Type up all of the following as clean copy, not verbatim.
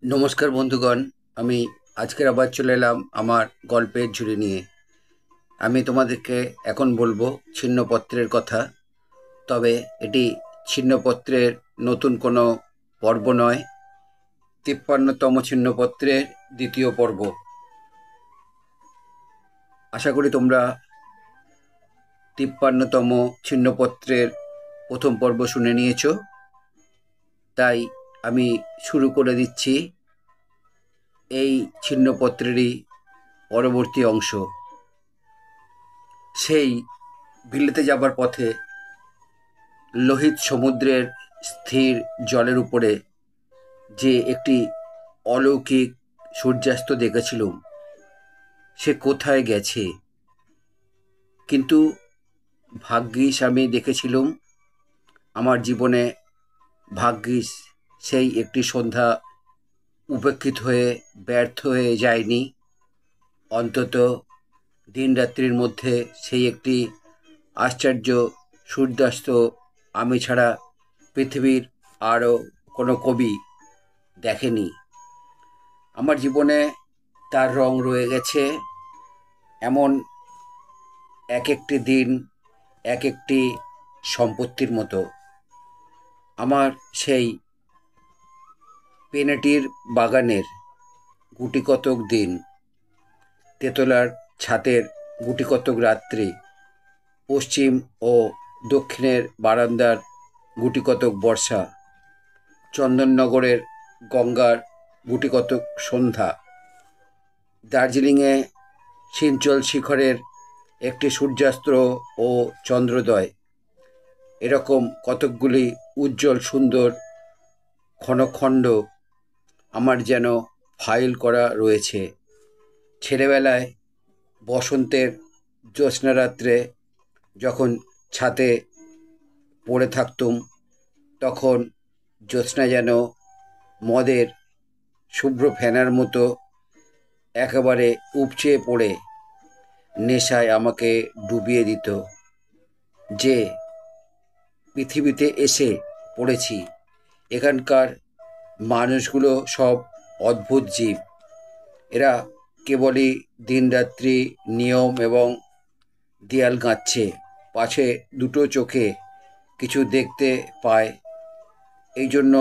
নমস্কার বন্ধুগণ। আমি আজকের আবার চলে এলাম আমার গল্পের ঝুড়ি নিয়ে। আমি তোমাদেরকে এখন বলবো ছিন্নপত্রের কথা। তবে এটি ছিন্নপত্রের নতুন কোনো পর্ব নয়, ৫৩তম ছিন্নপত্রের দ্বিতীয় পর্ব। আশা করি তোমরা ৫৩তম ছিন্নপত্রের প্রথম পর্ব শুনে নিয়েছো। তাই আমি শুরু করে দিচ্ছি এই ছিন্নপত্রেরই পরবর্তী অংশ। সেই বিলেতে যাবার পথে লোহিত সমুদ্রের স্থির জলের উপরে যে একটি অলৌকিক সূর্যাস্ত দেখেছিলুম, সে কোথায় গেছে? কিন্তু ভাগ্যিস আমি দেখেছিলুম, আমার জীবনে ভাগ্যিস সেই একটি সন্ধ্যা উপেক্ষিত হয়ে ব্যর্থ হয়ে যায়নি। অন্তত দিন রাত্রির মধ্যে সেই একটি আশ্চর্য সূর্যাস্ত আমি ছাড়া পৃথিবীর আরও কোনো কবি দেখেনি। আমার জীবনে তার রং রয়ে গেছে এমন এক একটি দিন, এক একটি সম্পত্তির মতো। আমার সেই পেনেটির বাগানের গুটিকতক দিন, তেতলার ছাতের গুটিকতক রাত্রি, পশ্চিম ও দক্ষিণের বারান্দার গুটিকতক বর্ষা, চন্দননগরের গঙ্গার গুটিকতক সন্ধ্যা, দার্জিলিংয়ে সিঞ্চল শিখরের একটি সূর্যাস্ত ও চন্দ্রোদয়, এরকম কতকগুলি উজ্জ্বল সুন্দর ক্ষণখণ্ড আমার যেন ফাইল করা রয়েছে। ছেলেবেলায় বসন্তের জ্যোৎস্নারাত্রে যখন ছাতে পড়ে থাকতুম, তখন জ্যোৎস্না যেন মদের শুভ্র ফেনার মতো একেবারে উপচে পড়ে নেশায় আমাকে ডুবিয়ে দিত। যে পৃথিবীতে এসে পড়েছি, এখানকার মানুষগুলো সব অদ্ভুত জীব। এরা কেবলই দিনরাত্রি নিয়ম এবং দেয়াল গাঁচ্ছে, পাছে দুটো চোখে কিছু দেখতে পায়। এই জন্য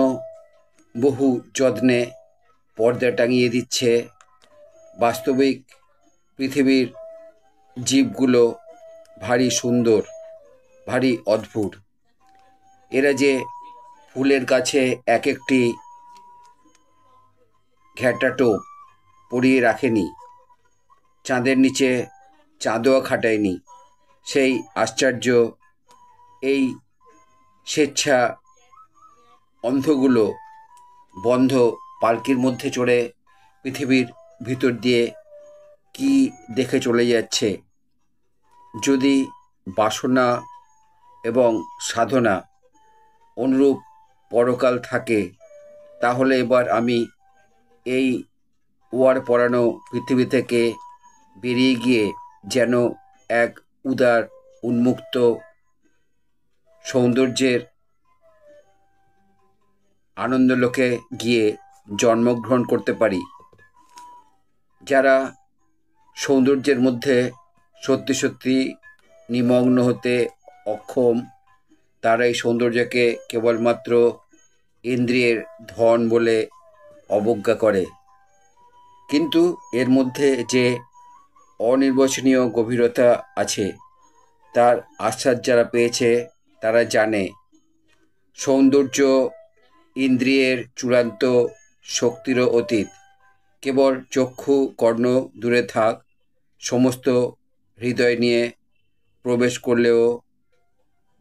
বহু যত্নে পর্দা টাঙিয়ে দিচ্ছে। বাস্তবিক পৃথিবীর জীবগুলো ভারী সুন্দর, ভারী অদ্ভুত। এরা যে ফুলের কাছে এক একটি ঘ্যাটা টোপ পরিয়ে রাখেনি, চাঁদের নিচে চাঁদোয়া খাটায়নি, সেই আশ্চর্য এই স্বেচ্ছা অন্ধগুলো বন্ধ পালকির মধ্যে চড়ে পৃথিবীর ভিতর দিয়ে কি দেখে চলে যাচ্ছে। যদি বাসনা এবং সাধনা অনুরূপ পরকাল থাকে, তাহলে এবার আমি এই ওয়ার পড়ানো পৃথিবী থেকে বেরিয়ে গিয়ে যেন এক উদার উন্মুক্ত সৌন্দর্যের আনন্দলোকে গিয়ে জন্মগ্রহণ করতে পারি। যারা সৌন্দর্যের মধ্যে সত্যি সত্যি নিমগ্ন হতে অক্ষম, তারা এই সৌন্দর্যকে কেবলমাত্র ইন্দ্রিয়ের ধন বলে অবজ্ঞা করে। কিন্তু এর মধ্যে যে অনির্বচনীয় গভীরতা আছে, তার আশ্বাস যারা পেয়েছে তারা জানে সৌন্দর্য ইন্দ্রিয়ের চূড়ান্ত শক্তিরও অতীত। কেবল চক্ষু কর্ণ দূরে থাক, সমস্ত হৃদয় নিয়ে প্রবেশ করলেও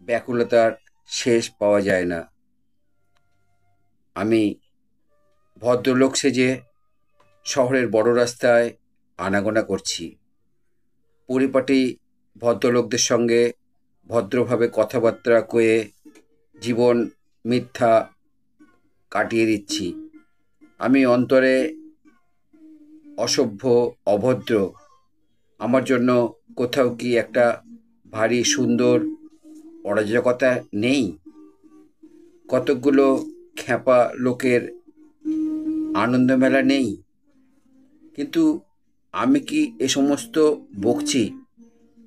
ব্যাকুলতার শেষ পাওয়া যায় না। আমি ভদ্রলোক সেজে শহরের বড় রাস্তায় আনাগোনা করছি। পরিপাটি ভদ্রলোকদের সঙ্গে ভদ্রভাবে কথাবার্তা কয়ে জীবন মিথ্যা কাটিয়ে দিচ্ছি। আমি অন্তরে অসভ্য, অভদ্র। আমার জন্য কোথাও কি একটা ভারী সুন্দর অরাজকতা নেই? কতকগুলো খ্যাপা লোকের আনন্দ মেলা নেই? কিন্তু আমি কি এ সমস্ত বকছি?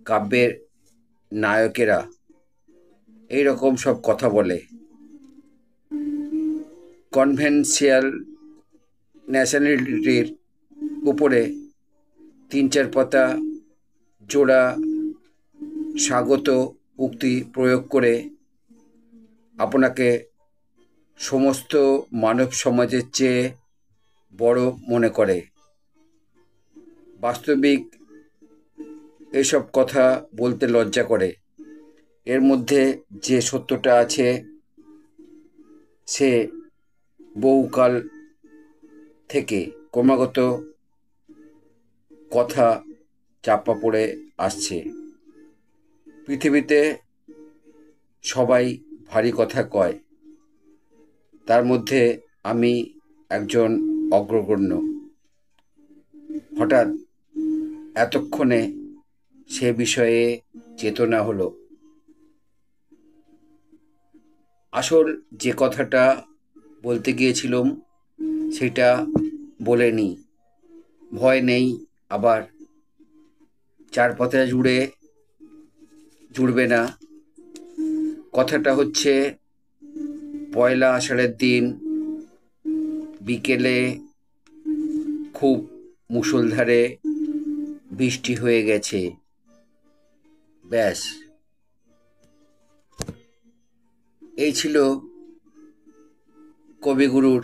কাব্যের নায়কেরা এই রকম সব কথা বলে, কনভেনশিয়াল ন্যাশনালিটির উপরে 3-4 পাতা জোড়া স্বাগত উক্তি প্রয়োগ করে আপনাকে সমস্ত মানব সমাজের চেয়ে বড় মনে করে। বাস্তবিক এসব কথা বলতে লজ্জা করে। এর মধ্যে যে সত্যটা আছে সে বহুকাল থেকে ক্রমাগত কথা চাপা পড়ে আসছে। পৃথিবীতে সবাই ভারী কথা কয়, তার মধ্যে আমি একজন অগ্রগণ্য। হঠাৎ এতক্ষণে সে বিষয়ে চেতনা হলো। আসল যে কথাটা বলতে গিয়েছিলাম সেটা বলে নি। ভয় নেই, আবার 4 পাতা জুড়বে না। কথাটা হচ্ছে, পয়লা আষাঢ়ের দিন বিকেলে খুব মুষলধারে বৃষ্টি হয়ে গেছে। ব্যাস, এই ছিল কবিগুরুর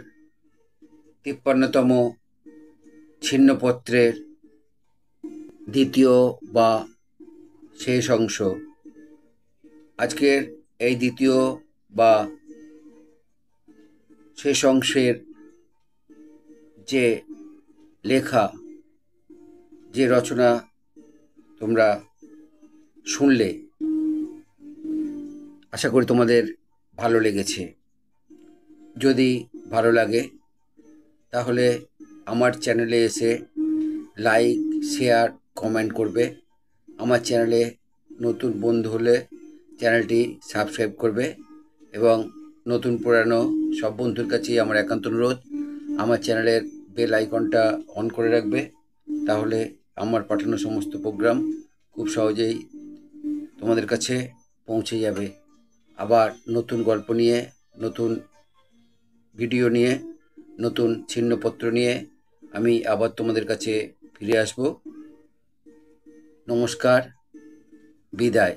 53তম ছিন্নপত্রের দ্বিতীয় বা শেষ অংশ। আজকের এই দ্বিতীয় বা শেষ অংশের যে লেখা, যে রচনা তোমরা শুনলে, আশা করি তোমাদের ভালো লেগেছে। যদি ভালো লাগে তাহলে আমার চ্যানেলে এসে লাইক, শেয়ার, কমেন্ট করবে। আমার চ্যানেলে নতুন বন্ধু হলে চ্যানেলটি সাবস্ক্রাইব করবে এবং নতুন পুরানো সব বন্ধুর কাছেই আমার একান্ত অনুরোধ, আমার চ্যানেলের বেল আইকনটা অন করে রাখবে। তাহলে আমার পাঠানো সমস্ত প্রোগ্রাম খুব সহজেই তোমাদের কাছে পৌঁছে যাবে। আবার নতুন গল্প নিয়ে, নতুন ভিডিও নিয়ে, নতুন ছিন্নপত্র নিয়ে আমি আবার তোমাদের কাছে ফিরে আসব। নমস্কার, বিদায়।